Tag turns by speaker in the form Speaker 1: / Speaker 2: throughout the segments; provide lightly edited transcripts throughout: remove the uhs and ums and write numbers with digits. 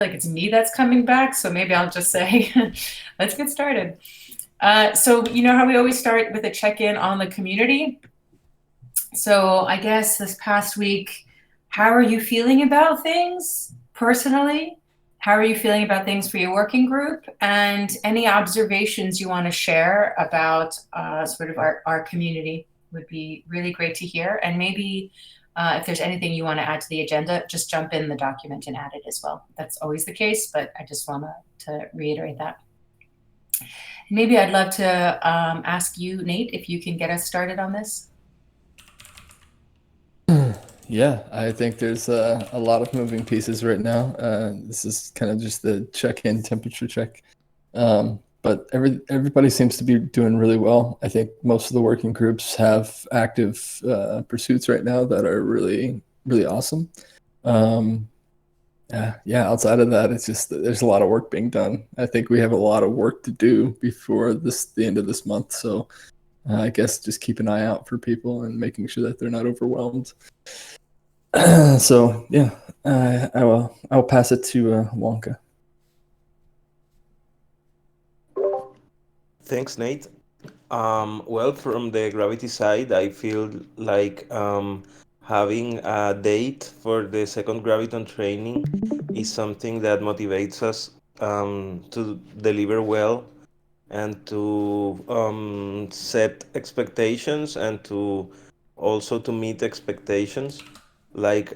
Speaker 1: like it's me that's coming back, so maybe I'll just say, let's get started. So you know how we always start with a check-in on the community? So I guess this past week, how are you feeling about things personally? How are you feeling about things for your working group? And any observations you want to share about sort of our community would be really great to hear. And maybe if there's anything you want to add to the agenda, just jump in the document and add it as well. That's always the case, but I just want to reiterate that. Maybe I'd love to ask you, Nate, if you can get us started on this.
Speaker 2: Yeah, I think there's a lot of moving pieces right now. This is kind of just the check-in temperature check. But everybody seems to be doing really well. I think most of the working groups have active pursuits right now that are really, really awesome. Yeah, outside of that, it's just there's a lot of work being done. I think we have a lot of work to do before the end of this month. So I guess just keep an eye out for people and making sure that they're not overwhelmed. So yeah, I'll pass it to Wonka.
Speaker 3: Thanks, Nate. Well, from the gravity side, I feel like having a date for the second graviton training is something that motivates us to deliver well and to set expectations and to also to meet expectations. Like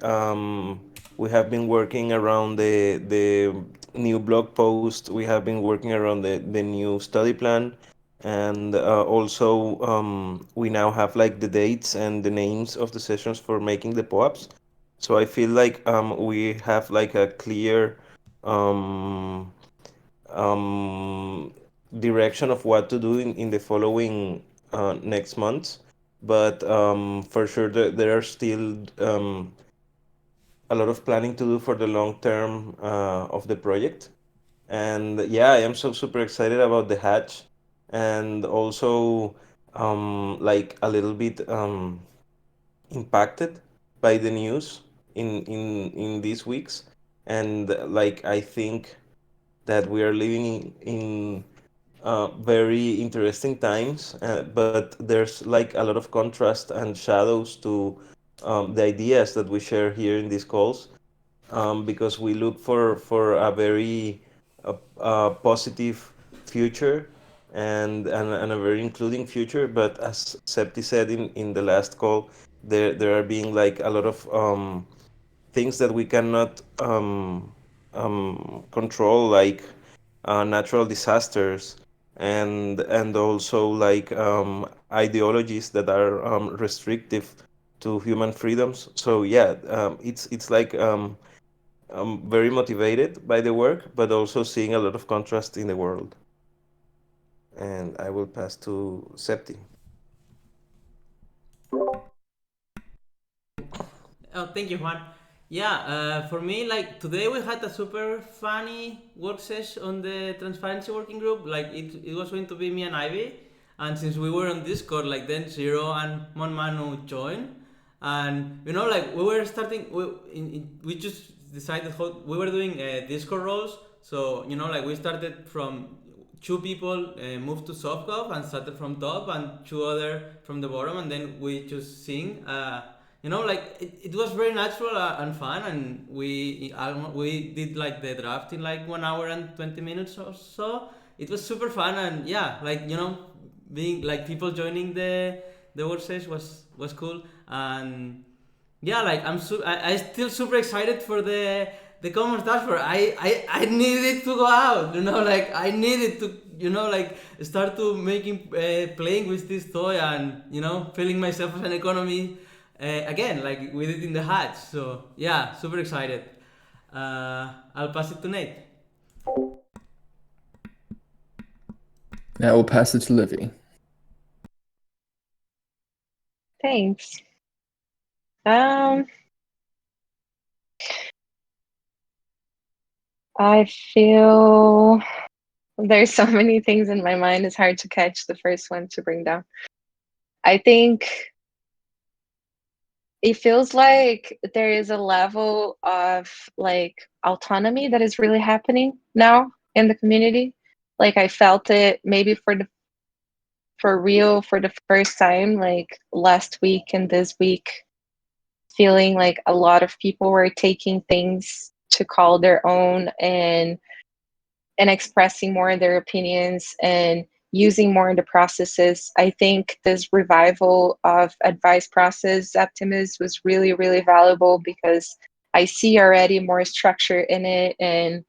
Speaker 3: we have been working around the new blog post. We have been working around the new study plan, and also we now have like the dates and the names of the sessions for making the POAPs. So I feel like we have like a clear um, um, direction of what to do in the following next months. But for sure, there are still a lot of planning to do for the long term of the project. And yeah, I am so super excited about the hatch, and also like a little bit impacted by the news in these weeks. And like I think that we are living in very interesting times, but there's like a lot of contrast and shadows to the ideas that we share here in these calls, because we look for a very positive future and a very including future. But as Septi said in the last call, there are being like a lot of things that we cannot control, like natural disasters, and also like ideologies that are restrictive to human freedoms. So yeah, it's like I'm very motivated by the work, but also seeing a lot of contrast in the world. And I will pass to Septi.
Speaker 4: Oh, thank you, Juan. Yeah, for me, like today we had a super funny work session on the transparency working group. Like it was going to be me and Ivy, and since we were on Discord, like then Zero and Mon Manu joined, and like we were starting, we just decided how we were doing Discord roles. So like we started from two people moved to softcov and started from top, and two other from the bottom, and then we just sing. Like it was very natural and fun, and we did like the draft in like 1 hour and 20 minutes or so. It was super fun, and yeah, like being like people joining the work stage was cool, and yeah, like I still super excited for the commons dashboard. I needed to go out, like I needed to like start to making playing with this toy, and feeling myself as an economy again, like we did in the hatch. So yeah, super excited. I'll pass it to Nate.
Speaker 2: Yeah, we'll pass it to Livy.
Speaker 5: Thanks. I feel there's so many things in my mind. It's hard to catch the first one to bring down. I think it feels like there is a level of like autonomy that is really happening now in the community. Like I felt it maybe for real for the first time, like last week and this week, feeling like a lot of people were taking things to call their own and expressing more their opinions and using more in the processes. I think this revival of advice process optimism was really, really valuable because I see already more structure in it, and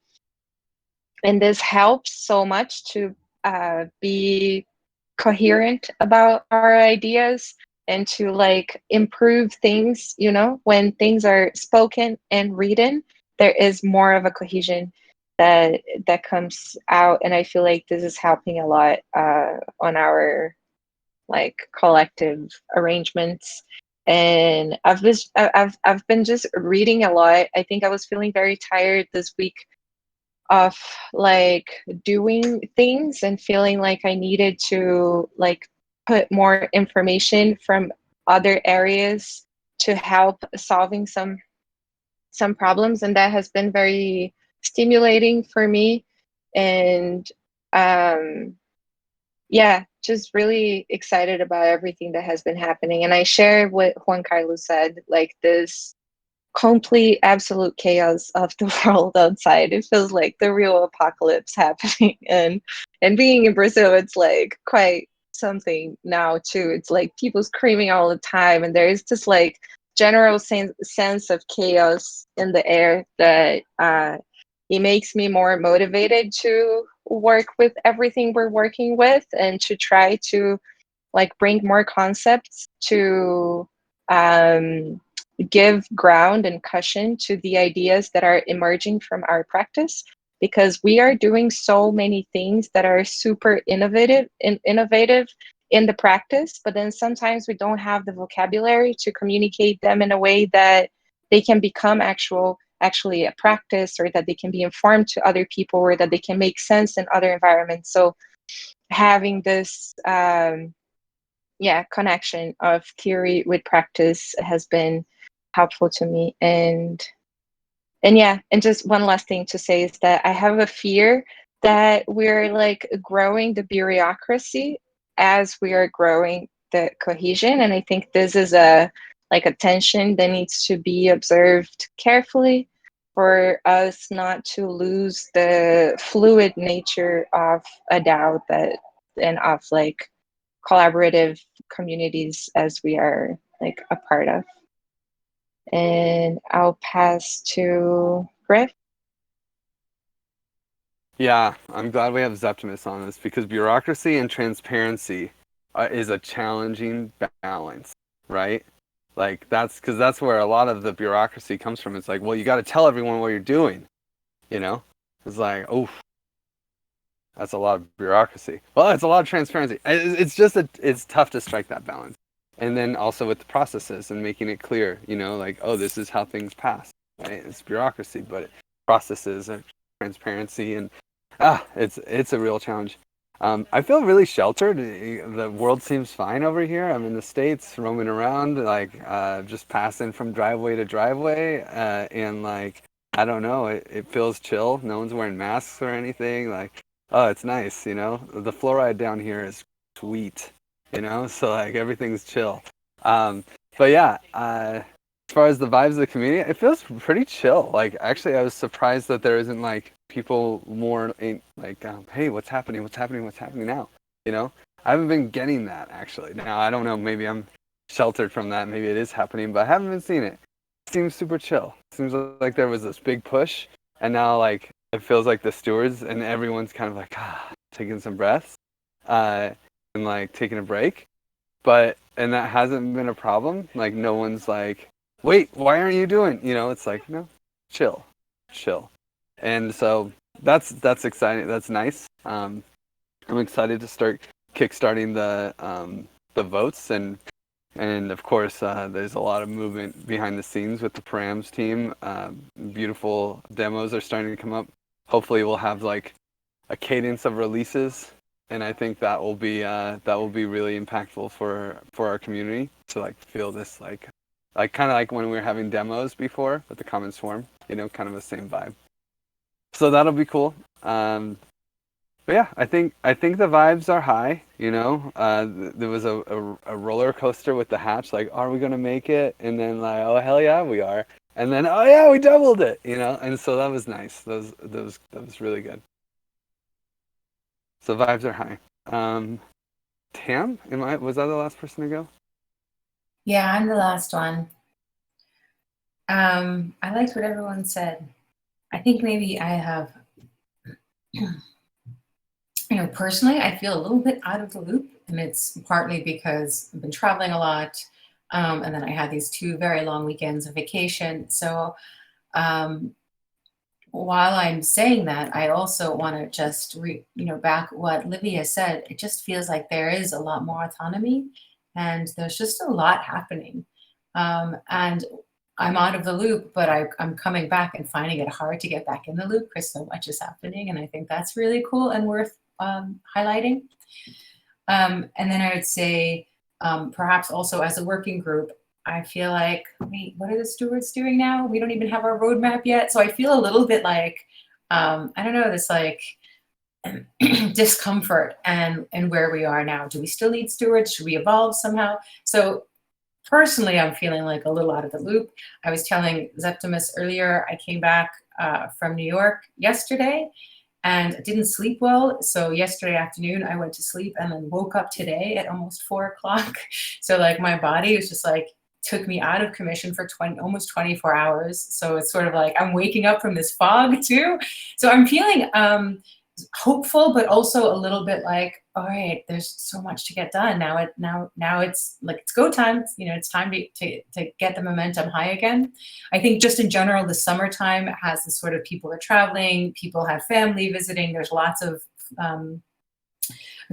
Speaker 5: this helps so much to be coherent about our ideas and to like improve things. You know, when things are spoken and written, there is more of a cohesion that comes out, and I feel like this is helping a lot on our like collective arrangements. And I've been just reading a lot. I think I was feeling very tired this week of like doing things and feeling like I needed to like put more information from other areas to help solving some problems, and that has been very stimulating for me. And yeah, just really excited about everything that has been happening. And I share what Juan Carlos said, like this complete absolute chaos of the world outside. It feels like the real apocalypse happening. And being in Brazil, it's like quite something now too. It's like people screaming all the time, and there is this like general sense of chaos in the air that it makes me more motivated to work with everything we're working with and to try to like bring more concepts to give ground and cushion to the ideas that are emerging from our practice, because we are doing so many things that are super innovative in the practice, but then sometimes we don't have the vocabulary to communicate them in a way that they can become actually a practice, or that they can be informed to other people, or that they can make sense in other environments. So having this connection of theory with practice has been helpful to me. And just one last thing to say is that I have a fear that we're like growing the bureaucracy as we are growing the cohesion, and I think this is a tension that needs to be observed carefully for us not to lose the fluid nature of a DAO and of like collaborative communities as we are like a part of. And I'll pass to Griff.
Speaker 6: Yeah, I'm glad we have Zeptimus on this, because bureaucracy and transparency is a challenging balance, right? Like that's where a lot of the bureaucracy comes from. It's like, well, you got to tell everyone what you're doing, you know? It's like, oh, that's a lot of bureaucracy. Well, it's a lot of transparency. It's tough to strike that balance. And then also with the processes and making it clear, you know, like, oh, this is how things pass, right? It's bureaucracy, but processes and transparency, and it's a real challenge. I feel really sheltered. The world seems fine over here. I'm in the States, roaming around, like just passing from driveway to driveway, and like, I don't know, it feels chill. No one's wearing masks or anything. Like, oh, it's nice, you know. The fluoride down here is sweet, you know. So like everything's chill. But yeah, as far as the vibes of the community, it feels pretty chill. Like actually, I was surprised that there isn't like people more like, hey, what's happening now? You know, I haven't been getting that actually. Now I don't know, maybe I'm sheltered from that. Maybe it is happening, but I haven't been seeing it. It seems super chill. It seems like there was this big push, and now like it feels like the stewards and everyone's kind of like taking some breaths, and like taking a break. And that hasn't been a problem. Like no one's like, wait, why aren't you doing? You know, it's like, no, chill. And so that's exciting. That's nice. I'm excited to start kickstarting the votes, and of course there's a lot of movement behind the scenes with the params team. Beautiful demos are starting to come up. Hopefully we'll have like a cadence of releases, and I think that will be really impactful for our community to like feel this like like kind of like when we were having demos before with the Common Swarm, you know, kind of the same vibe. So that'll be cool. But yeah, I think the vibes are high. You know, there was a roller coaster with the hatch. Like, are we gonna make it? And then like, oh hell yeah, we are. And then oh yeah, we doubled it. You know, and so that was nice. That was really good. So vibes are high. Tam, was that the last person to go?
Speaker 1: Yeah, I'm the last one. I liked what everyone said. I think maybe I have, personally, I feel a little bit out of the loop, and it's partly because I've been traveling a lot, and then I had these 2 very long weekends of vacation. So while I'm saying that, I also want to just back what Livia said. It just feels like there is a lot more autonomy, and there's just a lot happening. And I'm out of the loop, but I'm coming back and finding it hard to get back in the loop because so much is happening, and I think that's really cool and worth highlighting. And then I would say, perhaps also as a working group, I feel like, wait, what are the stewards doing now? We don't even have our roadmap yet. So I feel a little bit like, I don't know, this like discomfort and where we are now. Do we still need stewards? Should we evolve somehow? So personally, I'm feeling like a little out of the loop. I was telling Zeptimus earlier, I came back from New York yesterday and didn't sleep well. So yesterday afternoon, I went to sleep and then woke up today at almost 4 o'clock. So like my body was just like, took me out of commission for almost 24 hours. So it's sort of like I'm waking up from this fog too. So I'm feeling hopeful, but also a little bit like, all right, there's so much to get done now. Now it's like it's go time. It's time to get the momentum high again. I think just in general, the summertime has this sort of people are traveling, people have family visiting. There's lots of I'd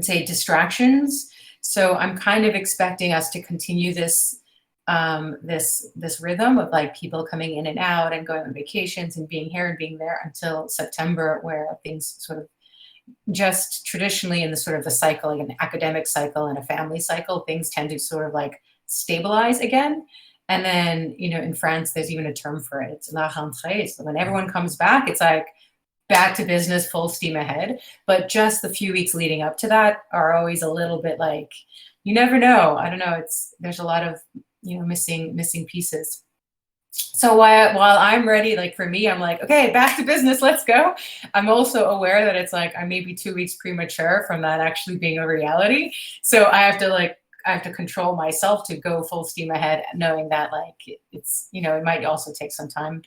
Speaker 1: say distractions. So I'm kind of expecting us to continue this this rhythm of like people coming in and out and going on vacations and being here and being there until September, where things sort of just traditionally in the sort of the cycle, like an academic cycle and a family cycle, things tend to sort of like stabilize again. And then, in France, there's even a term for it. It's la rentrée. So when everyone comes back, it's like back to business, full steam ahead. But just the few weeks leading up to that are always a little bit like, you never know. I don't know. There's a lot of missing pieces. So while I'm ready, like for me, I'm like, okay, back to business, let's go. I'm also aware that it's like I may be 2 weeks premature from that actually being a reality. So I have to control myself to go full steam ahead, knowing that like it's it might also take some time.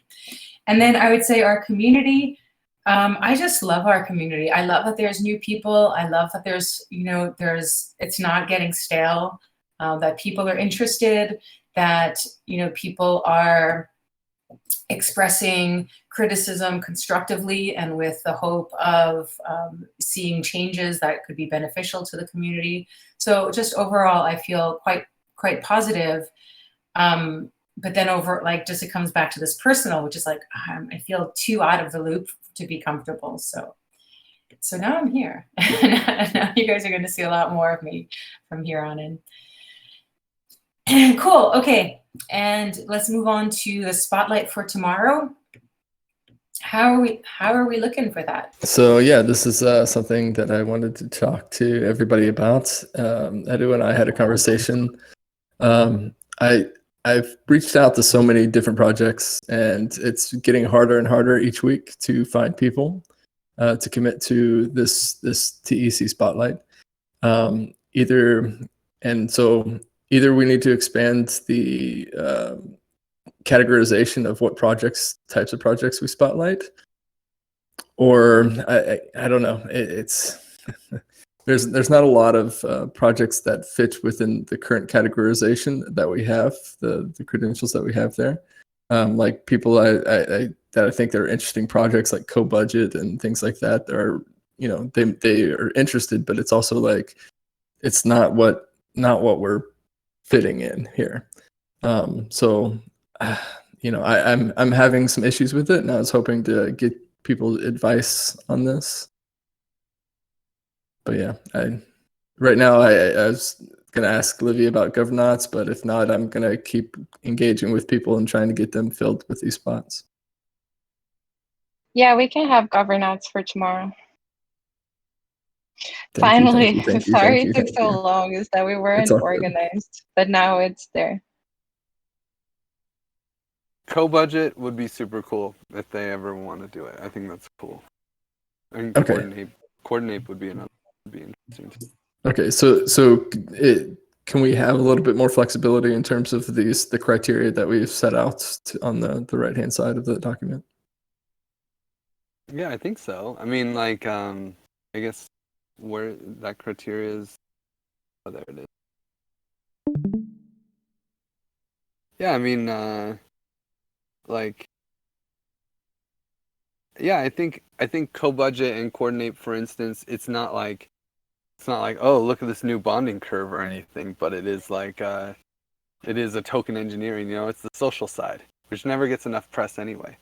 Speaker 1: And then I would say our community. I just love our community. I love that there's new people. I love that there's it's not getting stale. That people are interested, that people are expressing criticism constructively and with the hope of seeing changes that could be beneficial to the community. So just overall, I feel quite positive. But then just it comes back to this personal, which is like I feel too out of the loop to be comfortable. So now I'm here. Now you guys are going to see a lot more of me from here on in. Cool. Okay. And let's move on to the spotlight for tomorrow. How are we looking for that?
Speaker 2: So yeah, this is something that I wanted to talk to everybody about. Edu and I had a conversation. I've reached out to so many different projects, and it's getting harder and harder each week to find people to commit to this TEC spotlight. Either we need to expand the categorization of what types of projects we spotlight, or I don't know. It's there's not a lot of projects that fit within the current categorization that we have, the credentials that we have there. Like people that I think they're interesting projects like Co-Budget and things like that. Are they are interested, but it's also like it's not what we're fitting in here. I'm having some issues with it, and I was hoping to get people's advice on this. But yeah, right now I was gonna ask Livy about governance, but if not, I'm gonna keep engaging with people and trying to get them filled with these spots.
Speaker 5: Yeah, we can have governance for tomorrow.
Speaker 2: Thank you,
Speaker 5: Finally,
Speaker 2: thank you,
Speaker 5: sorry
Speaker 2: thank you,
Speaker 5: it took
Speaker 2: thank
Speaker 5: so
Speaker 2: you.
Speaker 5: long, is that we
Speaker 2: It's
Speaker 5: weren't
Speaker 2: all good.
Speaker 5: organized, but now it's there.
Speaker 6: Co-budget would be super cool if they ever want to do it. I think that's cool. And
Speaker 2: Okay.
Speaker 6: coordinate would be another. Would be interesting too.
Speaker 2: Okay, so can we have a little bit more flexibility in terms of the criteria that we've set out on the right hand side of the document?
Speaker 6: Yeah, I think so. I mean, like, I guess where that criteria is. Oh, there it is. Yeah, I mean, like, yeah, I think co-budget and coordinate, for instance, it's not like oh, look at this new bonding curve or anything, but it is like it is a token engineering. It's the social side, which never gets enough press anyway.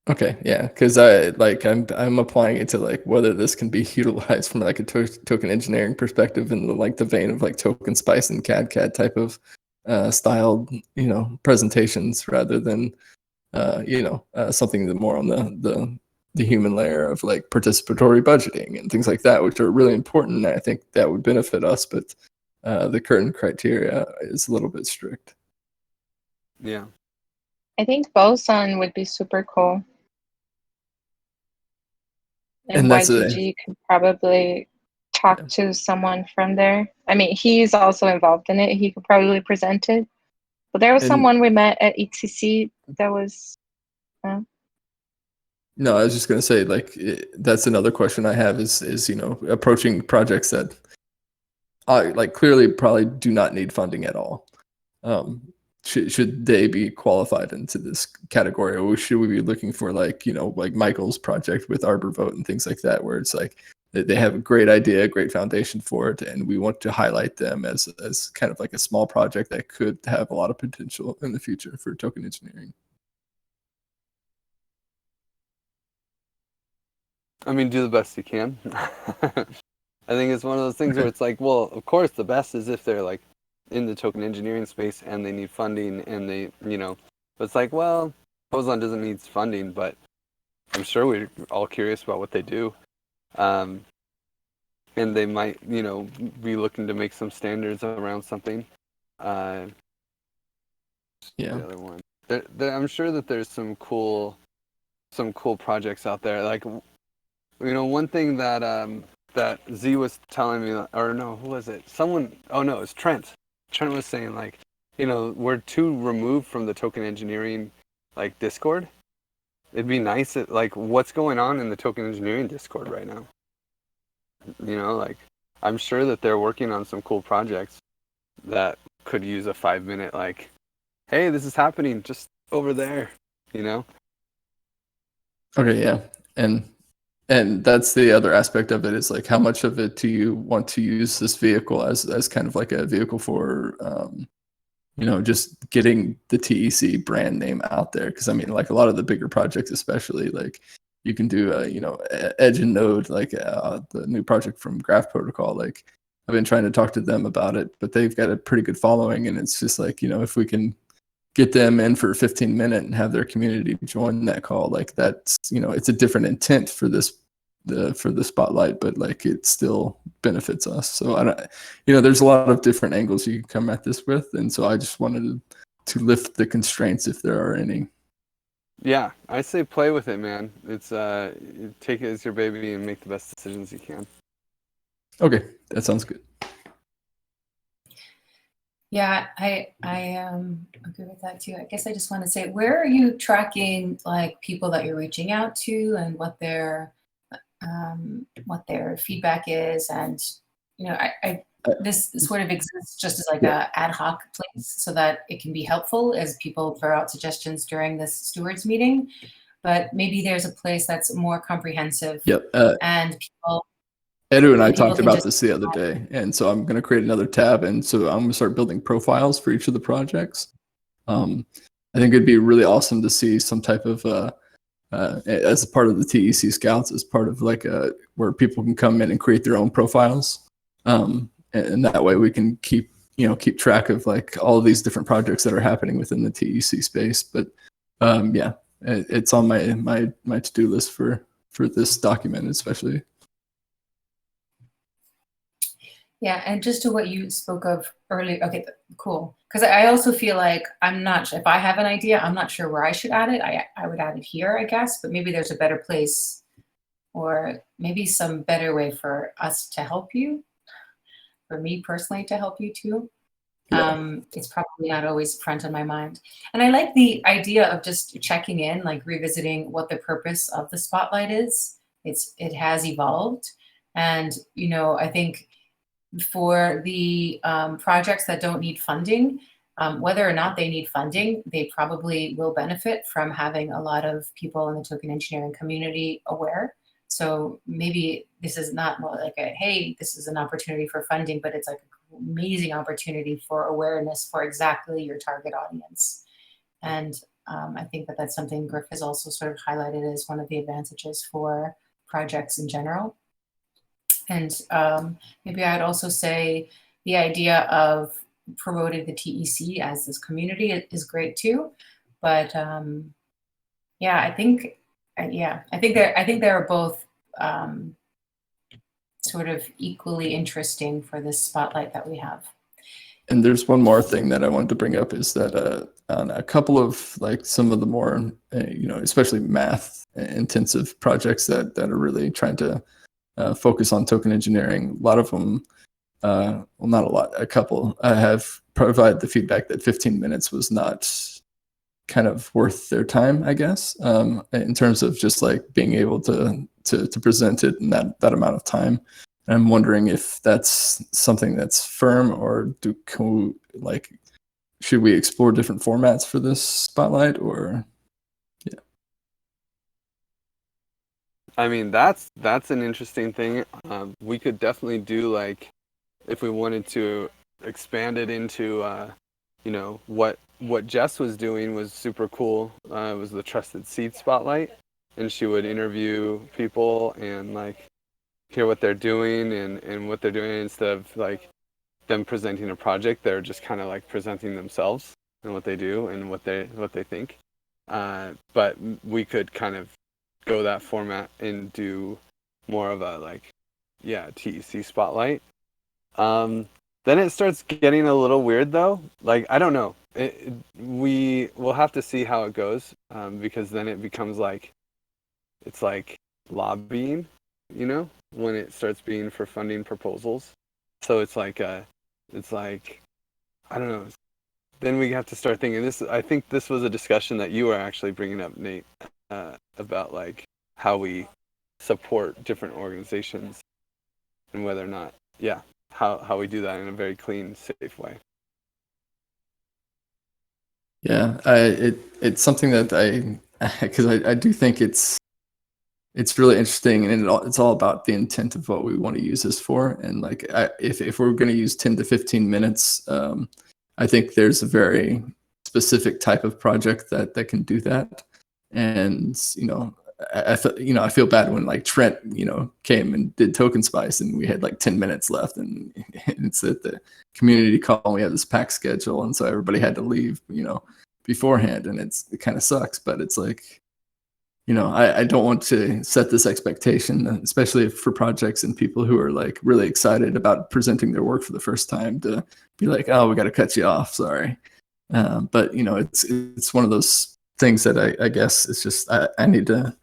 Speaker 2: Okay, yeah, because I'm applying it to like whether this can be utilized from like a token engineering perspective in the vein of like Token Spice and CAD type of styled presentations rather than something that more on the human layer of like participatory budgeting and things like that, which are really important. And I think that would benefit us, but the current criteria is a little bit strict.
Speaker 6: Yeah.
Speaker 5: I think boson would be super cool. And
Speaker 2: that's
Speaker 5: YGG could probably talk to someone from there. I mean, he's also involved in it. He could probably present it. But there was someone we met at ETC that was.
Speaker 2: No, I was just going to say, like, that's another question I have is approaching projects that like clearly probably do not need funding at all. Should they be qualified into this category, or should we be looking for like Michael's project with Arbor Vote and things like that, where it's like they have a great idea, a great foundation for it, and we want to highlight them as kind of like a small project that could have a lot of potential in the future for token engineering?
Speaker 6: I mean, do the best you can. I think it's one of those things where it's like, well, of course, the best is if they're like in the token engineering space and they need funding and they, but it's like, well, Boson doesn't need funding, but I'm sure we're all curious about what they do. And they might, be looking to make some standards around something. Yeah. The other one. I'm sure that there's some cool projects out there. Like, one thing that Z was telling me, or no, who was it? Someone, oh no, it's Trent. Trent was saying like, we're too removed from the token engineering like Discord. It'd be nice that like what's going on in the token engineering Discord right now. Like I'm sure that they're working on some cool projects that could use a 5-minute like, hey, this is happening just over there,
Speaker 2: Okay, yeah. And that's the other aspect of it is like how much of it do you want to use this vehicle as kind of like a vehicle for just getting the TEC brand name out there? Because I mean, like a lot of the bigger projects, especially like you can do Edge and Node, like the new project from Graph Protocol. Like I've been trying to talk to them about it, but they've got a pretty good following, and it's just like if we can get them in for a 15-minute and have their community join that call, like that's it's a different intent for the spotlight, but like it still benefits us. So I don't, there's a lot of different angles you can come at this with, and so I just wanted to lift the constraints if there are any.
Speaker 6: Yeah, I say play with it, man. It's take it as your baby and make the best decisions you can.
Speaker 2: Okay, that sounds good.
Speaker 1: Yeah, I agree with that too. I guess I just want to say, where are you tracking like people that you're reaching out to and what their feedback is? And this sort of exists just as like a ad hoc place so that it can be helpful as people throw out suggestions during this stewards meeting. But maybe there's a place that's more comprehensive.
Speaker 2: Yep.
Speaker 1: And people.
Speaker 2: Edu and I talked about this the other day, and so I'm going to create another tab, and so I'm going to start building profiles for each of the projects. I think it'd be really awesome to see some type of, as a part of the TEC Scouts, as part of like where people can come in and create their own profiles, and and that way we can keep track of like all of these different projects that are happening within the TEC space. But yeah, it's on my to-do list for this document especially.
Speaker 1: Yeah, and just to what you spoke of earlier, okay, cool. Because I also feel like I'm not sure, if I have an idea, I'm not sure where I should add it. I would add it here, I guess, but maybe there's a better place or maybe some better way for us to help you, for me personally to help you too.
Speaker 2: Yeah.
Speaker 1: It's probably not always front of my mind. And I like the idea of just checking in, like revisiting what the purpose of the spotlight is. It has evolved. And, I think for the projects that don't need funding, whether or not they need funding, they probably will benefit from having a lot of people in the token engineering community aware. So maybe this is not more like hey, this is an opportunity for funding, but it's like an amazing opportunity for awareness for exactly your target audience. And I think that that's something Griff has also sort of highlighted as one of the advantages for projects in general. And maybe I'd also say the idea of promoting the TEC as this community is great too. But yeah, I think they're both sort of equally interesting for this spotlight that we have.
Speaker 2: And there's one more thing that I wanted to bring up is that on a couple of like some of the more especially math intensive projects that are really trying to focus on token engineering. A lot of them, well, not a lot, a couple have provided the feedback that 15 minutes was not kind of worth their time, I guess, in terms of just like being able to present it in that amount of time. And I'm wondering if that's something that's firm, or should we explore different formats for this spotlight, or?
Speaker 6: I mean, that's an interesting thing. We could definitely do, like, if we wanted to expand it into, what Jess was doing was super cool. It was the Trusted Seed Spotlight, and she would interview people and like hear what they're doing and what they're doing, instead of like them presenting a project. They're just kind of like presenting themselves and what they do and what they think. But we could kind of go that format and do more of a TEC spotlight. Then it starts getting a little weird though. Like, I don't know. We will have to see how it goes, because then it becomes like, it's like lobbying, when it starts being for funding proposals. So it's like I don't know. Then we have to start thinking this. I think this was a discussion that you were actually bringing up, Nate, about like how we support different organizations and whether or not, how we do that in a very clean, safe way.
Speaker 2: Yeah, it's something that because I do think it's really interesting, and it's all about the intent of what we want to use this for. And like, if we're going to use 10 to 15 minutes, I think there's a very specific type of project that can do that. And I feel bad when like Trent came and did Token Spice, and we had like 10 minutes left, and it's at the community call, and we had this packed schedule, and so everybody had to leave beforehand, and it kind of sucks. But it's like, I don't want to set this expectation, especially for projects and people who are like really excited about presenting their work for the first time, to be like, oh, we got to cut you off, sorry. But it's one of those things that I guess it's just I need to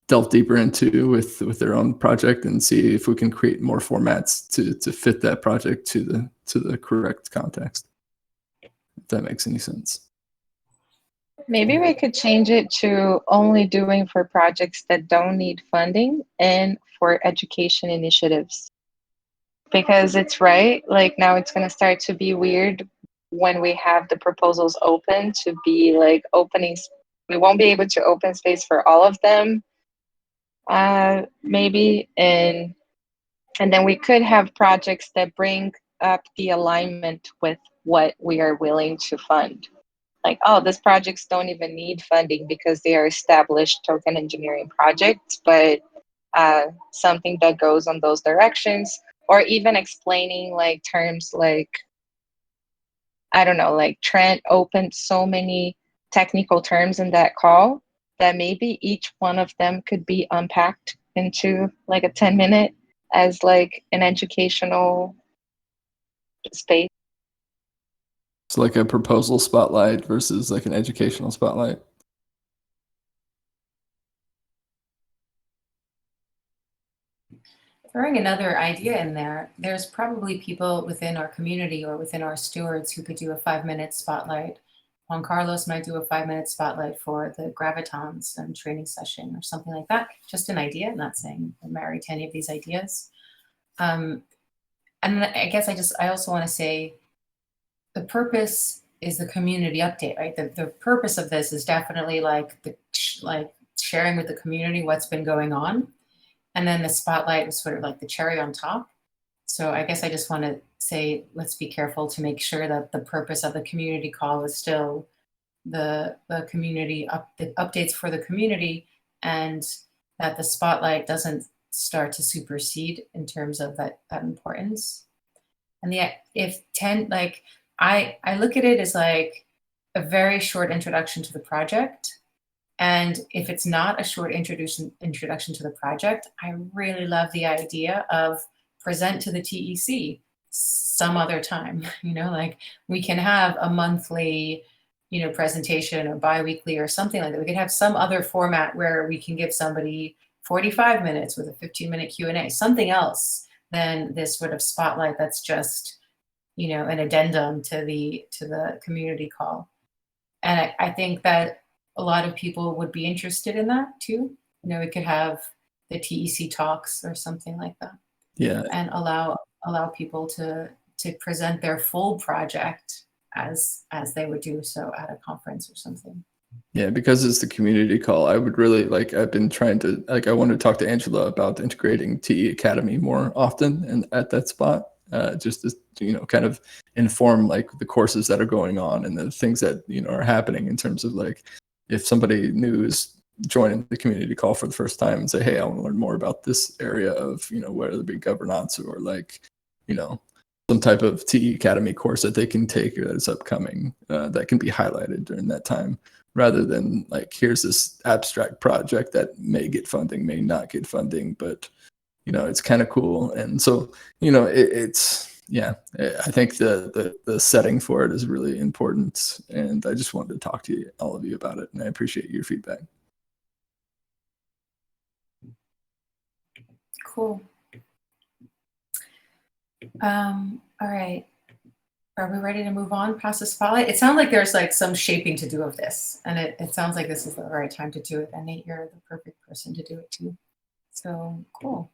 Speaker 2: delve deeper into with their own project, and see if we can create more formats to fit that project to the correct context, if that makes any sense.
Speaker 5: Maybe we could change it to only doing for projects that don't need funding and for education initiatives. Because it's right, like now it's going to start to be weird when we have the proposals open to be like openings. We won't be able to open space for all of them, maybe. And then we could have projects that bring up the alignment with what we are willing to fund. Like, oh, these projects don't even need funding because they are established token engineering projects, but something that goes on those directions or even explaining like terms like, I don't know, like Trent opened so many technical terms in that call that maybe each one of them could be unpacked into like a 10-minute as like an educational space.
Speaker 2: It's like a proposal spotlight versus like an educational spotlight.
Speaker 1: Throwing another idea in there, there's probably people within our community or within our stewards who could do a 5-minute spotlight. Juan Carlos might do a 5-minute spotlight for the gravitons and training session or something like that. Just an idea. I'm not saying I'm married to any of these ideas. And I guess I also want to say the purpose is the community update, right? The purpose of this is definitely like sharing with the community what's been going on. And then the spotlight is sort of like the cherry on top. So I guess I just want to say, let's be careful to make sure that the purpose of the community call is still the community the updates for the community, and that the spotlight doesn't start to supersede in terms of that importance. And I look at it as like a very short introduction to the project. And if it's not a short introduction to the project, I really love the idea of present to the TEC some other time. Like we can have a monthly, presentation or bi-weekly or something like that. We could have some other format where we can give somebody 45 minutes with a 15-minute Q&A, something else than this sort of spotlight that's just, an addendum to the community call. And I think that a lot of people would be interested in that too. We could have the TEC talks or something like that.
Speaker 2: Yeah.
Speaker 1: And allow people to present their full project as they would do so at a conference or something.
Speaker 2: Yeah, because it's the community call, I would really I've been trying to I want to talk to Angela about integrating TE Academy more often and at that spot, just to, kind of inform like the courses that are going on and the things that, are happening in terms of like, if somebody new is joining the community call for the first time and say, hey, I want to learn more about this area of, whether it be governance or like, some type of TE Academy course that they can take that is upcoming, that can be highlighted during that time, rather than like, here's this abstract project that may get funding, may not get funding, but, it's kind of cool. And so, I think the setting for it is really important, and I just wanted to talk to all of you about it, and I appreciate your feedback.
Speaker 1: Cool. All right. Are we ready to move on past the spotlight? It sounds like there's like some shaping to do of this, and it sounds like this is the right time to do it. And Nate, you're the perfect person to do it too. So cool.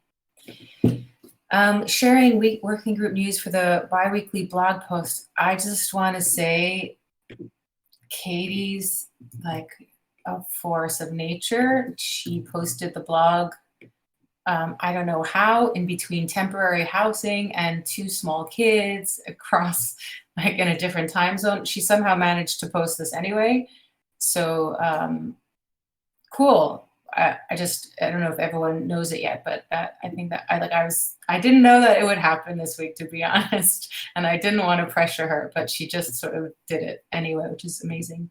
Speaker 1: Sharing working group news for the bi-weekly blog post. I just want to say Katie's like a force of nature. She posted the blog, I don't know how, in between temporary housing and 2 small kids across like in a different time zone. She somehow managed to post this anyway. So cool. I don't know if everyone knows it yet, but I think that I didn't know that it would happen this week, to be honest, and I didn't want to pressure her, but she just sort of did it anyway, which is amazing.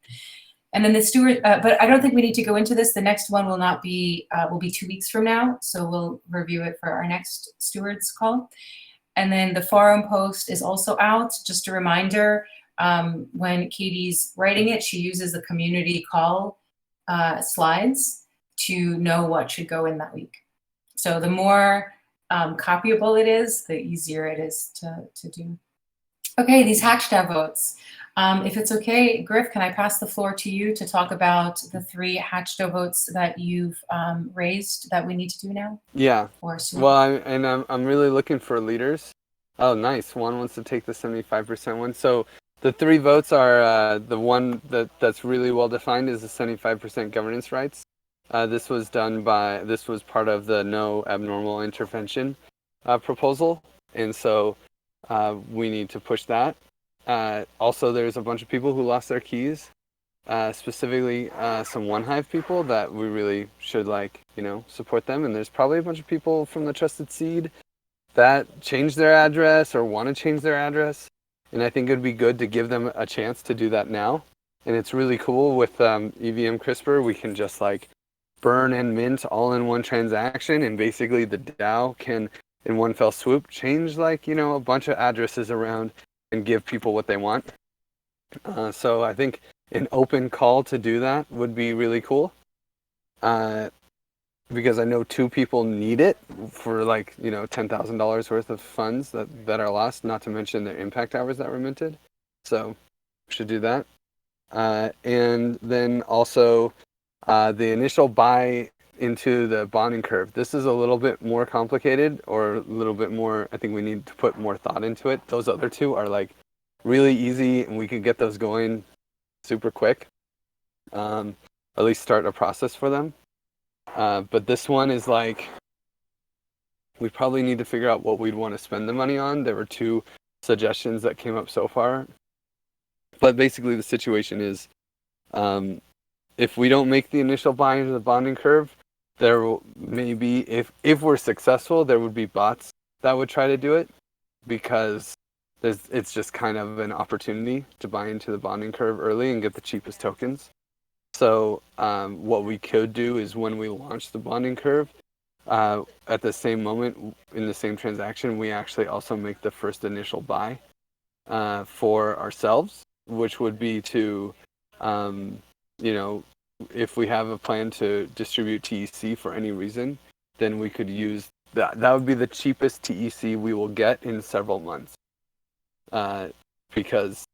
Speaker 1: And then the steward, but I don't think we need to go into this. The next one will be 2 weeks from now, so we'll review it for our next stewards call. And then the forum post is also out. Just a reminder, when Katie's writing it, she uses the community call slides to know what should go in that week. So the more copyable it is, the easier it is to do. Okay, these HatchDAO votes. If it's okay, Griff, can I pass the floor to you to talk about the 3 HatchDAO votes that you've raised that we need to do now?
Speaker 6: Yeah.
Speaker 1: Or soon?
Speaker 6: Well, I'm really looking for leaders. Oh, nice. One wants to take the 75% one. So the 3 votes are the one that's really well defined is the 75% governance rights. This was part of the no abnormal intervention proposal, and so we need to push that. Also, there's a bunch of people who lost their keys, specifically some OneHive people that we really should support them. And there's probably a bunch of people from the Trusted Seed that change their address or want to change their address. And I think it'd be good to give them a chance to do that now. And it's really cool with EVM CRISPR. We can just like burn and mint all in one transaction, and basically the DAO can, in one fell swoop, change like, you know, a bunch of addresses around and give people what they want. So I think an open call to do that would be really cool. Because I know 2 people need it for like, you know, $10,000 worth of funds that are lost, not to mention the impact hours that were minted. So we should do that. And then also the initial buy into the bonding curve. This is a little bit more complicated, or a little bit more, I think we need to put more thought into it. Those other 2 are like really easy, and we could get those going super quick. At least start a process for them. But this one is like, we probably need to figure out what we'd want to spend the money on. There were 2 suggestions that came up so far. But basically the situation is, if we don't make the initial buy into the bonding curve, there will maybe, if we're successful, there would be bots that would try to do it, because it's just kind of an opportunity to buy into the bonding curve early and get the cheapest tokens. So what we could do is, when we launch the bonding curve, at the same moment in the same transaction, we actually also make the first initial buy for ourselves, which would be to, you know, if we have a plan to distribute TEC for any reason, then we could use that. That would be the cheapest TEC we will get in several months, because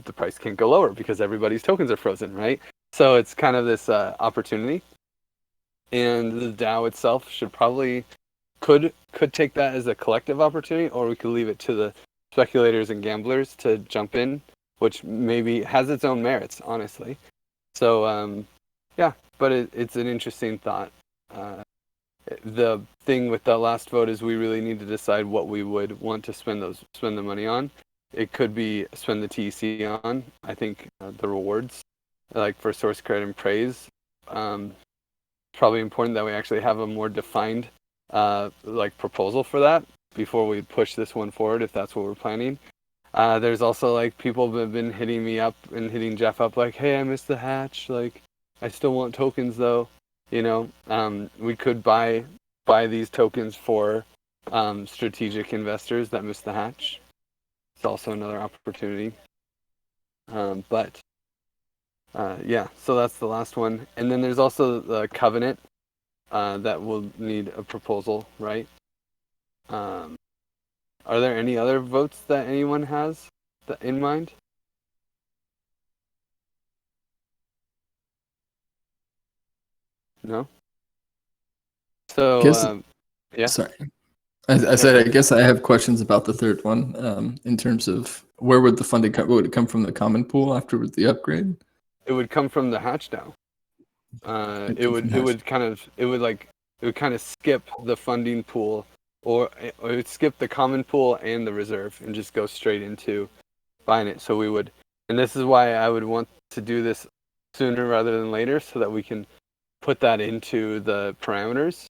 Speaker 6: the price can't go lower because everybody's tokens are frozen, right? So it's kind of this opportunity, and the DAO itself should probably could take that as a collective opportunity, or we could leave it to the speculators and gamblers to jump in, which maybe has its own merits, honestly. So yeah, but it's an interesting thought. The thing with the last vote is we really need to decide what we would want to spend the money on. It could be spend the TEC on. I think the rewards, like for source credit and praise, probably important that we actually have a more defined like proposal for that before we push this one forward, if that's what we're planning. There's also like people have been hitting me up and hitting Jeff up like, hey, I missed the hatch, like I still want tokens though. You know, we could buy these tokens for strategic investors that missed the hatch. It's also another opportunity. But yeah, so that's the last one. And then there's also the covenant that will need a proposal, right? Are there any other votes that anyone has in mind? No? So,
Speaker 2: Guess-
Speaker 6: yeah.
Speaker 2: Sorry. I said, I guess I have questions about the third one, in terms of where would the funding come? Would it come from the common pool after the upgrade?
Speaker 6: It would come from the hatch DAO. It would kind of skip the funding pool, or it would skip the common pool and the reserve and just go straight into buying it. So we would, and this is why I would want to do this sooner rather than later, so that we can put that into the parameters.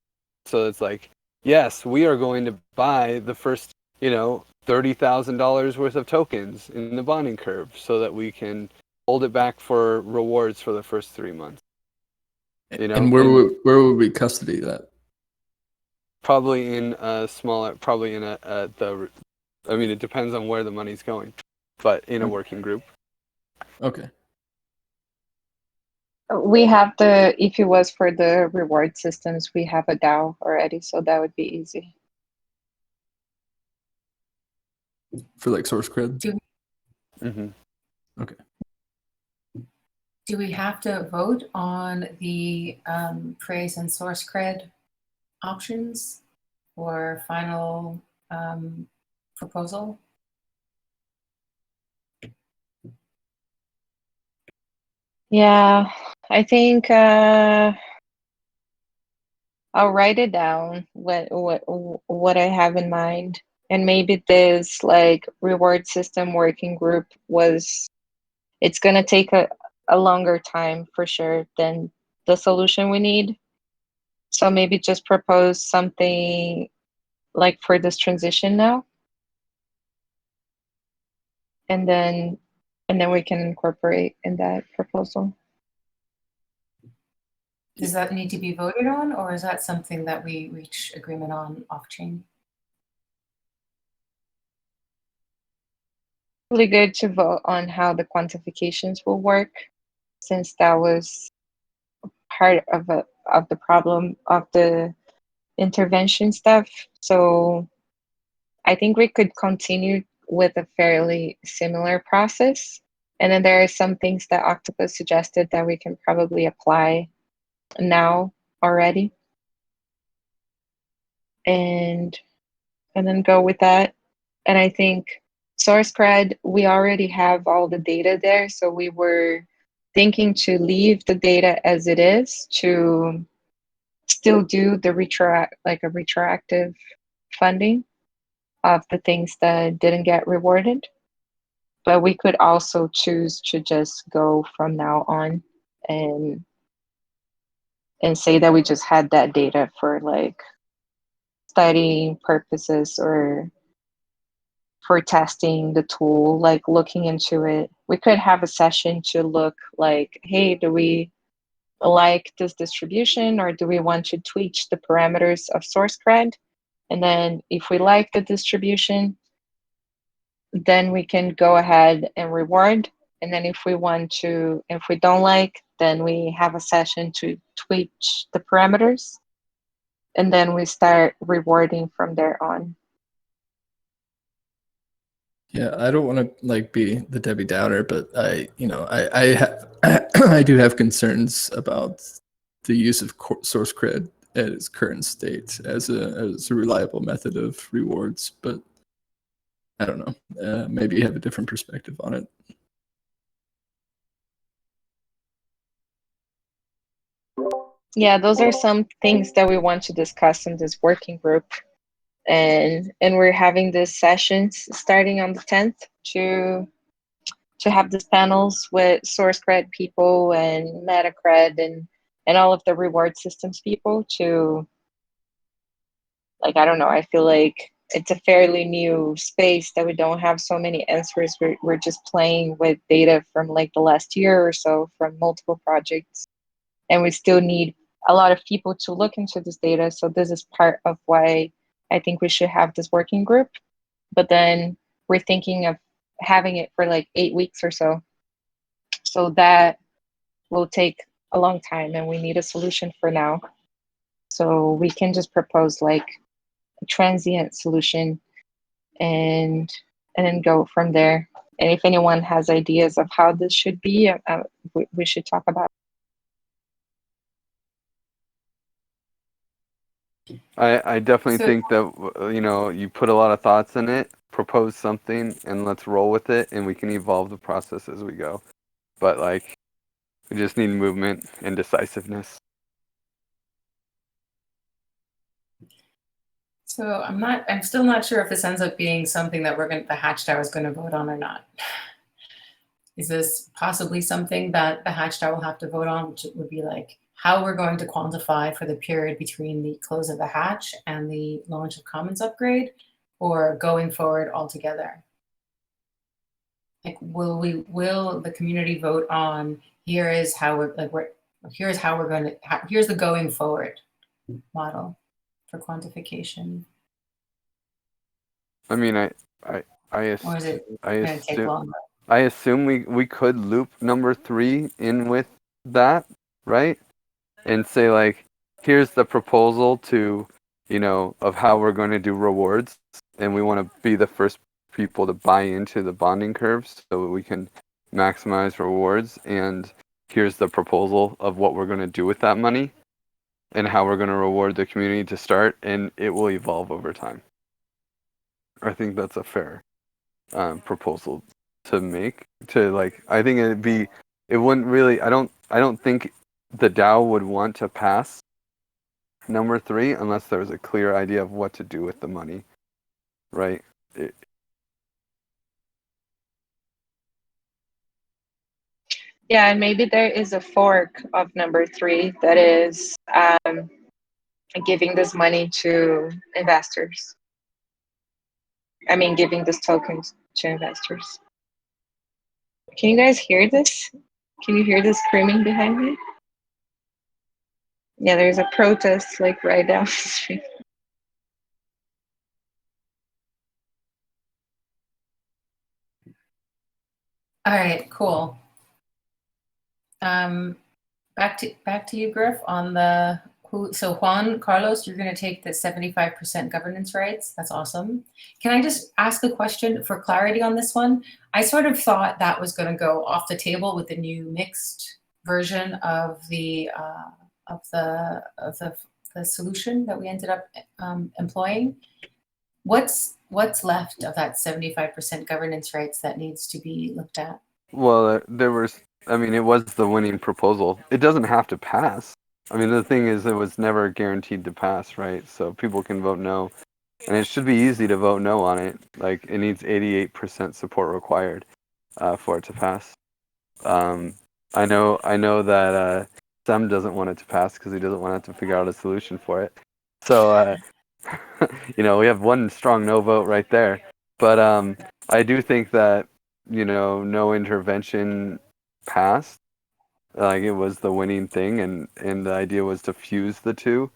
Speaker 6: So it's like, yes, we are going to buy the first, you know, $30,000 worth of tokens in the bonding curve, so that we can hold it back for rewards for the first 3 months. You know,
Speaker 2: and where would we custody that?
Speaker 6: Probably in a smaller, probably in the, I mean, it depends on where the money's going, but in a working group.
Speaker 2: Okay.
Speaker 5: We have if it was for the reward systems, we have a DAO already, so that would be easy.
Speaker 2: For like source cred?
Speaker 6: Mm-hmm.
Speaker 2: Okay.
Speaker 1: Do we have to vote on the praise and source cred options or final proposal?
Speaker 5: Yeah, I think I'll write it down what I have in mind, and maybe this like reward system working group it's gonna take a longer time for sure than the solution we need. So maybe just propose something like for this transition now, and then we can incorporate in that proposal.
Speaker 1: Does that need to be voted on, or is that something that we reach agreement on off-chain?
Speaker 5: Really good to vote on how the quantifications will work, since that was part of the problem of the intervention stuff. So I think we could continue with a fairly similar process. And then there are some things that Octopus suggested that we can probably apply now already. And then go with that. And I think SourceCred, we already have all the data there. So we were thinking to leave the data as it is, to still do the retroactive funding of the things that didn't get rewarded. But we could also choose to just go from now on and say that we just had that data for like studying purposes or for testing the tool, like looking into it. We could have a session to look like, hey, do we like this distribution, or do we want to tweak the parameters of SourceCred? And then if we like the distribution, then we can go ahead and reward. And then if we don't like, then we have a session to tweak the parameters. And then we start rewarding from there on.
Speaker 2: Yeah, I don't want to like be the Debbie Downer, but I I do have concerns about the use of source cred at its current state as a reliable method of rewards. But I don't know. Maybe you have a different perspective on it.
Speaker 5: Yeah, those are some things that we want to discuss in this working group. And we're having these sessions starting on the 10th to have these panels with SourceCred people and MetaCred and all of the reward systems people to, like, I don't know, I feel like it's a fairly new space that we don't have so many answers. We're just playing with data from like the last year or so from multiple projects. And we still need a lot of people to look into this data. So this is part of why I think we should have this working group. But then we're thinking of having it for like 8 weeks or so. So that will take a long time and we need a solution for now. So we can just propose like a transient solution and then go from there. And if anyone has ideas of how this should be, we should talk about it.
Speaker 6: I definitely think that you put a lot of thoughts in it, propose something, and let's roll with it, and we can evolve the process as we go. But like, we just need movement and decisiveness.
Speaker 1: So I'm still not sure if this ends up being something that the Hatch DAO is going to vote on or not. Is this possibly something that the Hatch DAO will have to vote on, which would be like how we're going to quantify for the period between the close of the hatch and the launch of Commons upgrade, or going forward altogether? Like, will the community vote on here's the going forward model for quantification?
Speaker 6: I mean,
Speaker 1: Or is it going to take longer?
Speaker 6: I assume we could loop number 3 in with that, right? And say like, here's the proposal to, of how we're going to do rewards, and we want to be the first people to buy into the bonding curves so we can maximize rewards. And here's the proposal of what we're going to do with that money and how we're going to reward the community to start, and it will evolve over time. I think that's a fair proposal to make. I think it wouldn't really. I don't think the DAO would want to pass number 3 unless there was a clear idea of what to do with the money, right?
Speaker 5: Yeah, and maybe there is a fork of number 3 that is giving this money to investors. I mean, giving these tokens to investors. Can you guys hear this? Can you hear the screaming behind me? Yeah, there's a protest like right down the street.
Speaker 1: All right, cool. Back to you, Griff, on the so Juan Carlos, you're going to take the 75% governance rights. That's awesome. Can I just ask a question for clarity on this one? I sort of thought that was going to go off the table with the new mixed version of the solution that we ended up employing. What's left of that 75% governance rights that needs to be looked at?
Speaker 6: Well, there was. I mean, it was the winning proposal. It doesn't have to pass. I mean, the thing is, it was never guaranteed to pass, right? So people can vote no, and it should be easy to vote no on it. Like, it needs 88% support required for it to pass. I know that Sam doesn't want it to pass because he doesn't want to have to figure out a solution for it. So, we have one strong no vote right there. But I do think that no intervention passed. Like, it was the winning thing, and the idea was to fuse the two.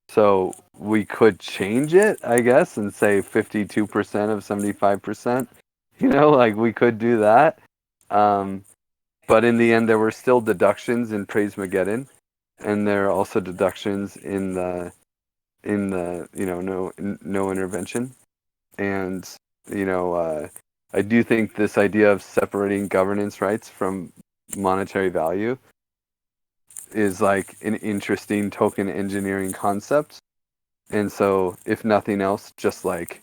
Speaker 6: So we could change it, I guess, and say 52% of 75%. Like, we could do that. But in the end, there were still deductions in Praise-Mageddon, and there are also deductions in the no intervention. And I do think this idea of separating governance rights from monetary value is like an interesting token engineering concept. And so, if nothing else, just like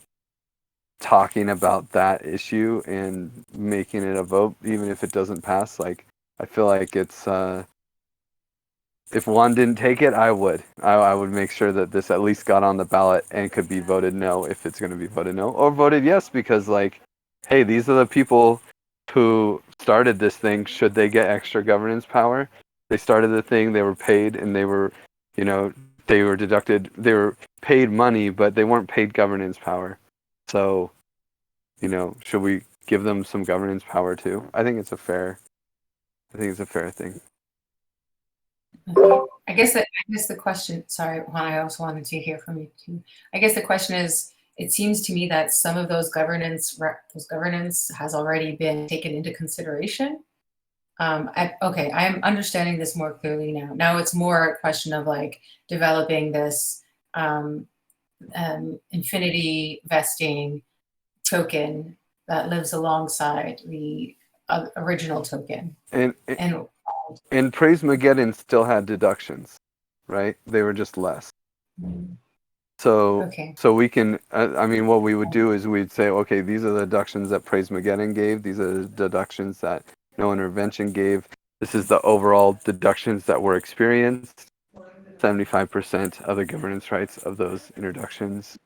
Speaker 6: talking about that issue and making it a vote, even if it doesn't pass, like, I feel like it's if one didn't take it, I would make sure that this at least got on the ballot and could be voted no if it's going to be voted no, or voted yes because, like, hey, these are the people who started this thing. Should they get extra governance power? They started the thing, they were paid, and they were deducted, they were paid money, but they weren't paid governance power. So, should we give them some governance power too? I think it's a fair thing.
Speaker 1: Okay. I guess the question, sorry, Juan, I also wanted to hear from you too. I guess the question is, it seems to me that some of those governance has already been taken into consideration. I'm understanding this more clearly now. Now it's more a question of like developing this infinity vesting token that lives alongside the original token.
Speaker 6: And Praise-Mageddon still had deductions, right? They were just less. So,
Speaker 1: okay.
Speaker 6: So we can, what we would do is we'd say, okay, these are the deductions that Praise-Mageddon gave. These are the deductions that no intervention gave. This is the overall deductions that were experienced. 75% of the governance rights of those introductions.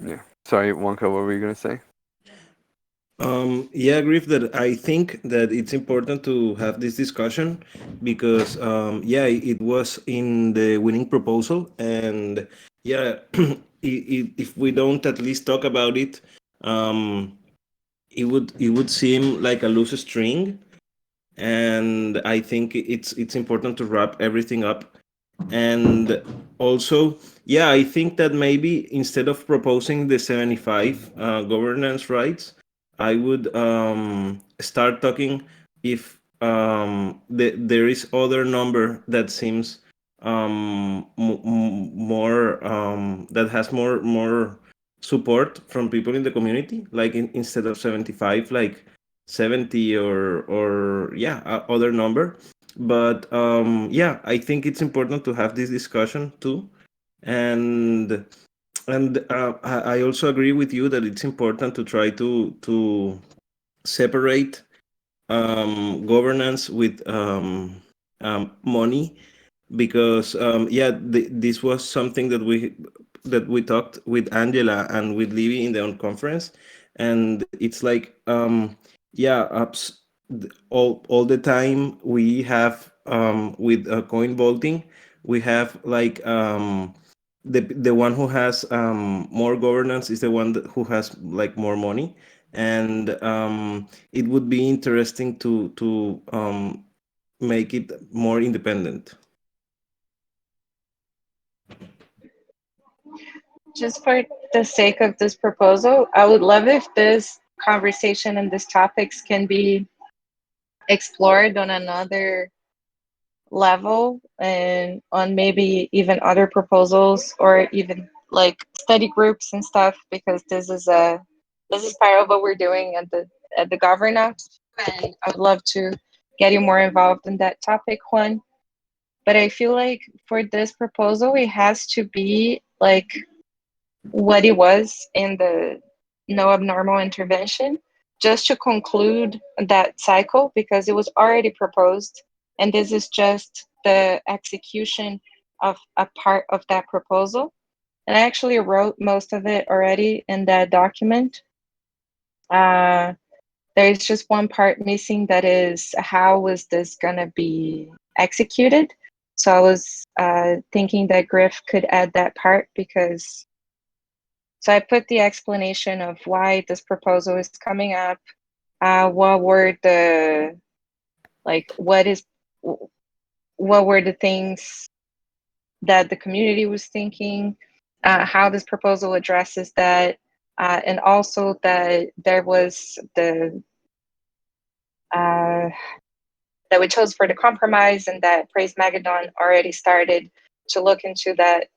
Speaker 6: Yeah. Sorry, Wonka, what were you going to say?
Speaker 3: Yeah, Griff, that I think that it's important to have this discussion because, it was in the winning proposal. And yeah, if we don't at least talk about it, it would seem like a loose string. And I think it's important to wrap everything up. And also, yeah, I think that maybe instead of proposing the 75 governance rights, I would start talking if there is other number that seems more that has more support from people in the community, like instead of 75, like 70 or other number. But I think it's important to have this discussion too. And I also agree with you that it's important to try to separate governance with money, because this was something that we talked with Angela and with Livy in the own conference. And it's like all the time we have with coin vaulting, we have like the one who has more governance is the one who has like more money, and it would be interesting to make it more independent.
Speaker 5: Just for the sake of this proposal, I would love if this conversation and these topics can be explored on another level and on maybe even other proposals or even like study groups and stuff, because this is part of what we're doing at the governance, and I would love to get you more involved in that topic, Juan. But I feel like for this proposal it has to be like what it was in the no abnormal intervention, just to conclude that cycle, because it was already proposed, and this is just the execution of a part of that proposal. And I actually wrote most of it already in that document. There's just one part missing, that is how was this gonna be executed. So I was thinking that Griff could add that part, because so I put the explanation of why this proposal is coming up. What were the what were the things that the community was thinking, how this proposal addresses that, and also that there was that we chose for the compromise, and that Praise Magadon already started to look into that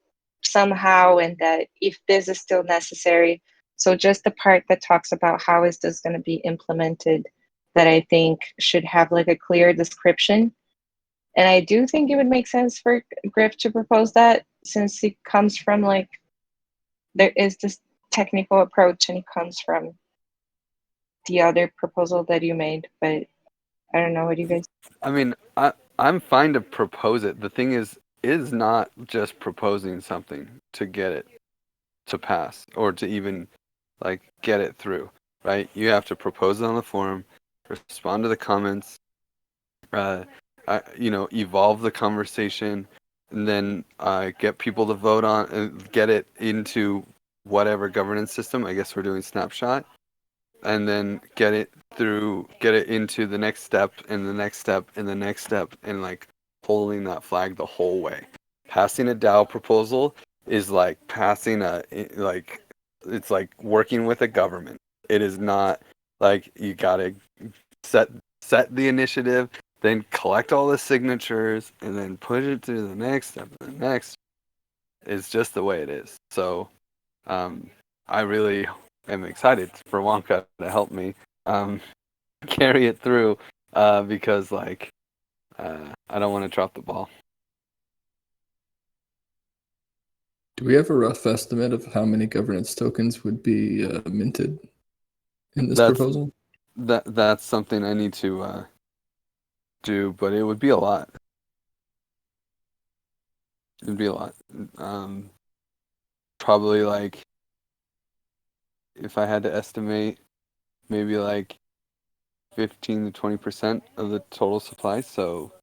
Speaker 5: somehow, and that if this is still necessary. So just the part that talks about how is this going to be implemented, that I think should have like a clear description. And I do think it would make sense for Griff to propose that, since it comes from like, there is this technical approach and it comes from the other proposal that you made. But I don't know, what do you guys?
Speaker 6: I mean, I'm fine to propose it. The thing is not just proposing something to get it to pass or to even like get it through, right? You have to propose it on the forum, respond to the comments, evolve the conversation, and then get people to vote on and get it into whatever governance system. I guess we're doing snapshot, and then get it into the next step and the next step and the next step, and like holding that flag the whole way. Passing a DAO proposal is like passing it's like working with a government. It is not like you gotta set the initiative, then collect all the signatures, and then push it to the next step and the next. It's just the way it is. So I really am excited for Wonka to help me carry it through, because like I don't want to drop the ball.
Speaker 2: Do we have a rough estimate of how many governance tokens would be minted in this proposal?
Speaker 6: That's something I need to do, but it would be a lot. It'd be a lot. Probably like, if I had to estimate, maybe like 15 to 20% of the total supply, so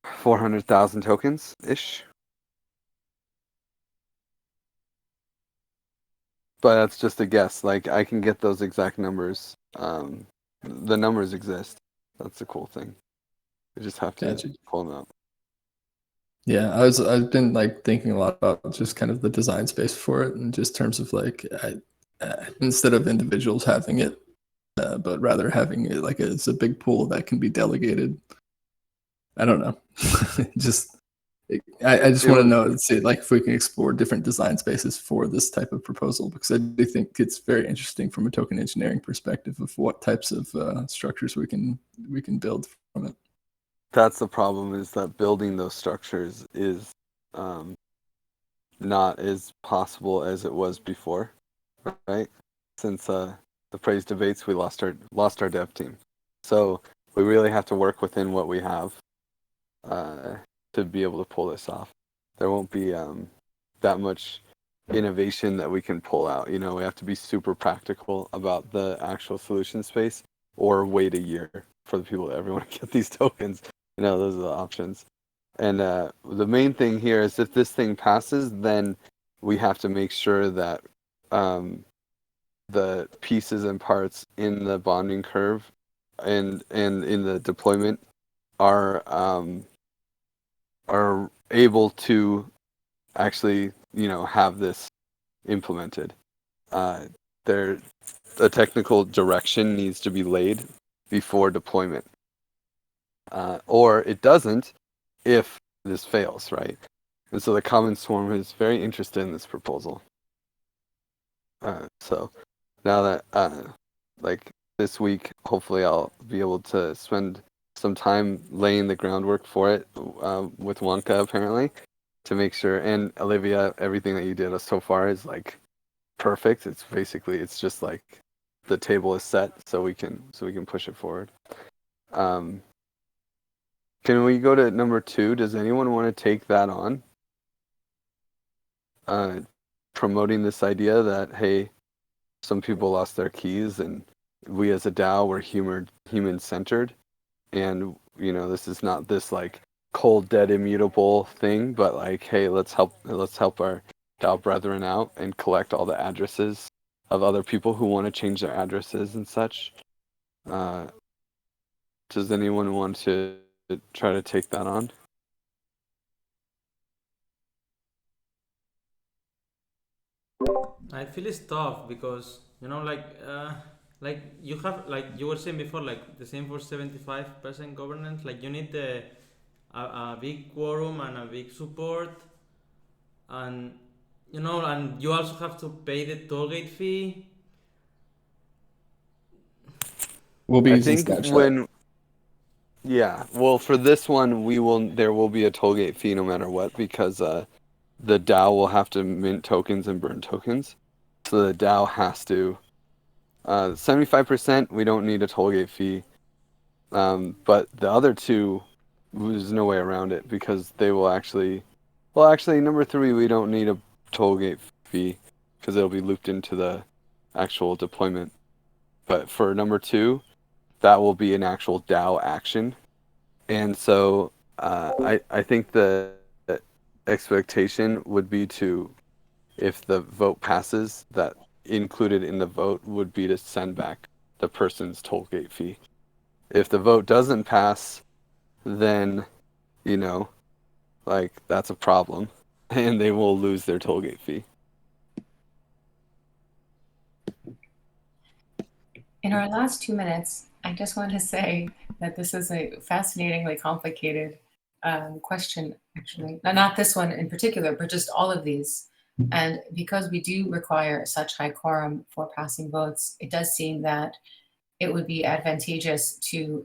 Speaker 6: 400,000 tokens ish. But that's just a guess. Like, I can get those exact numbers. The numbers exist. That's the cool thing. We just have to pull them out.
Speaker 2: Yeah, I've been like thinking a lot about just kind of the design space for it, and just terms of like instead of individuals having it, but rather having it like it's a big pool that can be delegated. I don't know. I just want to know, see, like, if we can explore different design spaces for this type of proposal, because I do think it's very interesting from a token engineering perspective of what types of structures we can build from it.
Speaker 6: That's the problem, is that building those structures is not as possible as it was before, right? Since the praise debates, we lost our dev team, so we really have to work within what we have to be able to pull this off. There won't be that much innovation that we can pull out. We have to be super practical about the actual solution space, or wait a year for the people that everyone get these tokens. Those are the options. And the main thing here is if this thing passes, then we have to make sure that the pieces and parts in the bonding curve and in the deployment are able to actually, have this implemented. There, a technical direction needs to be laid before deployment, or it doesn't if this fails, right? And so the Common Swarm is very interested in this proposal. So now that, like this week, hopefully I'll be able to spend some time laying the groundwork for it with Wonka, apparently, to make sure. And Olivia, everything that you did so far is like perfect. It's just like the table is set, so we can push it forward. Can we go to number 2? Does anyone want to take that on? Promoting this idea that, hey, some people lost their keys, and we as a DAO were human centered, and this is not this like cold, dead, immutable thing, but like, hey, let's help our DAO brethren out and collect all the addresses of other people who want to change their addresses and such. Does anyone want to try to take that on?
Speaker 4: I feel it's tough because like you have, like you were saying before, like the same for 75% governance. Like you need a big quorum and a big support, and and you also have to pay the tollgate fee.
Speaker 2: We'll be
Speaker 6: I
Speaker 2: using
Speaker 6: think
Speaker 2: Snapchat.
Speaker 6: well, for this one, there will be a tollgate fee no matter what, because the DAO will have to mint tokens and burn tokens. So the DAO has to 75%, we don't need a tollgate fee. But the other two, there's no way around it, because they will actually number 3, we don't need a tollgate fee because it'll be looped into the actual deployment. But for number 2, that will be an actual DAO action. And so I think the expectation would be to, if the vote passes, that included in the vote would be to send back the person's tollgate fee. If the vote doesn't pass, then, like, that's a problem, and they will lose their tollgate fee.
Speaker 1: In our last 2 minutes, I just want to say that this is a fascinatingly complicated question, actually. Not this one in particular, but just all of these. And because we do require such high quorum for passing votes, it does seem that it would be advantageous to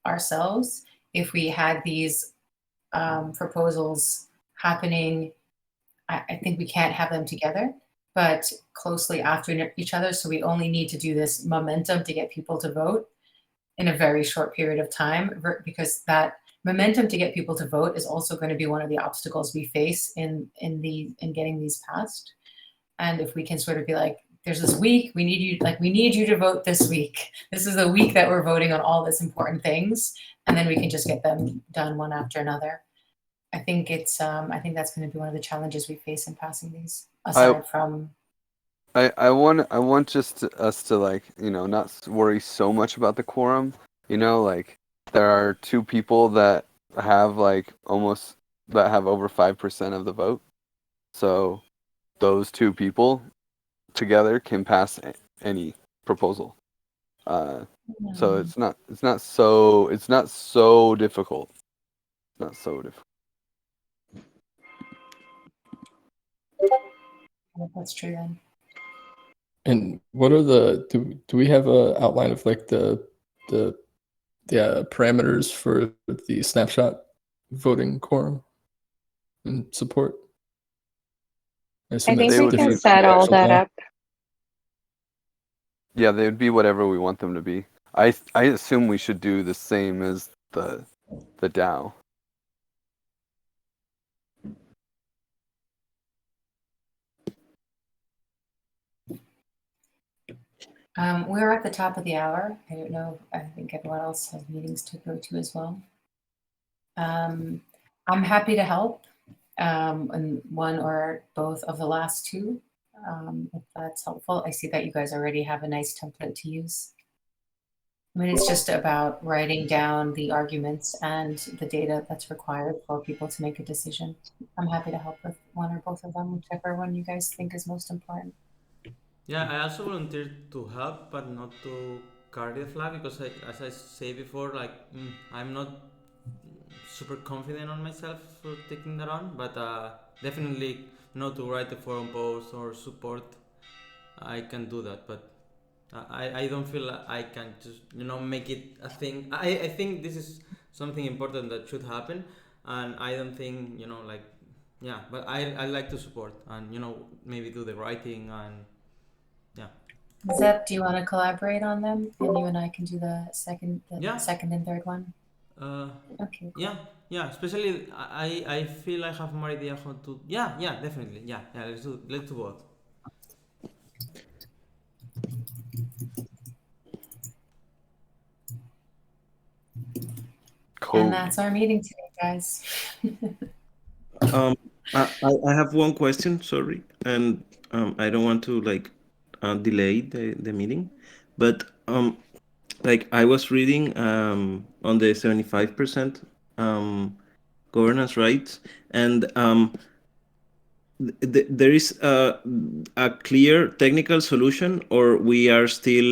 Speaker 1: ourselves if we had these proposals happening. I think we can't have them together, but closely after each other. So we only need to do this momentum to get people to vote in a very short period of time, because that momentum to get people to vote is also going to be one of the obstacles we face in getting these passed. And if we can sort of be like, there's this week, we need you to vote this week. This is the week that we're voting on all these important things, and then we can just get them done one after another. I think that's going to be one of the challenges we face in passing these, aside from.
Speaker 6: I want just us to, like, not worry so much about the quorum. Like, there are 2 people that have like over 5% of the vote. So those 2 people together can pass any proposal. So it's not so difficult. It's not so difficult.
Speaker 1: That's true then.
Speaker 2: And what are do we have a outline of like the parameters for the snapshot voting quorum and support?
Speaker 5: I think
Speaker 6: They
Speaker 5: we
Speaker 6: would
Speaker 5: can
Speaker 6: be
Speaker 5: set all that up.
Speaker 6: Yeah, they would be whatever we want them to be. I assume we should do the same as the DAO.
Speaker 1: We're at the top of the hour. I don't know. I think everyone else has meetings to go to as well. I'm happy to help in one or both of the last two, if that's helpful. I see that you guys already have a nice template to use. I mean, it's just about writing down the arguments and the data that's required for people to make a decision. I'm happy to help with one or both of them, whichever one you guys think is most important.
Speaker 4: Yeah, I also volunteered to help, but not to carry the flag because, as I say before, like I'm not super confident on myself for taking that on. But definitely not to write a forum post or support. I can do that, but I don't feel like I can just make it a thing. I think this is something important that should happen, and I don't think like yeah. But I like to support and maybe do the writing and yeah.
Speaker 1: Zep, do you want to collaborate on them? And you and I can do the second
Speaker 4: Yeah.
Speaker 1: second and third one? Okay. Cool.
Speaker 4: Yeah. Especially, I feel I have more idea how to. Yeah, definitely. Yeah. Let's do both.
Speaker 6: Cool.
Speaker 1: And that's our meeting today, guys.
Speaker 3: I have one question, sorry, and I don't want to delay the meeting, but like I was reading on the 75% governance rights, and there is a clear technical solution, or we are still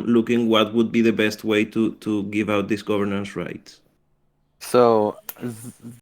Speaker 3: looking what would be the best way to give out these governance rights.
Speaker 6: So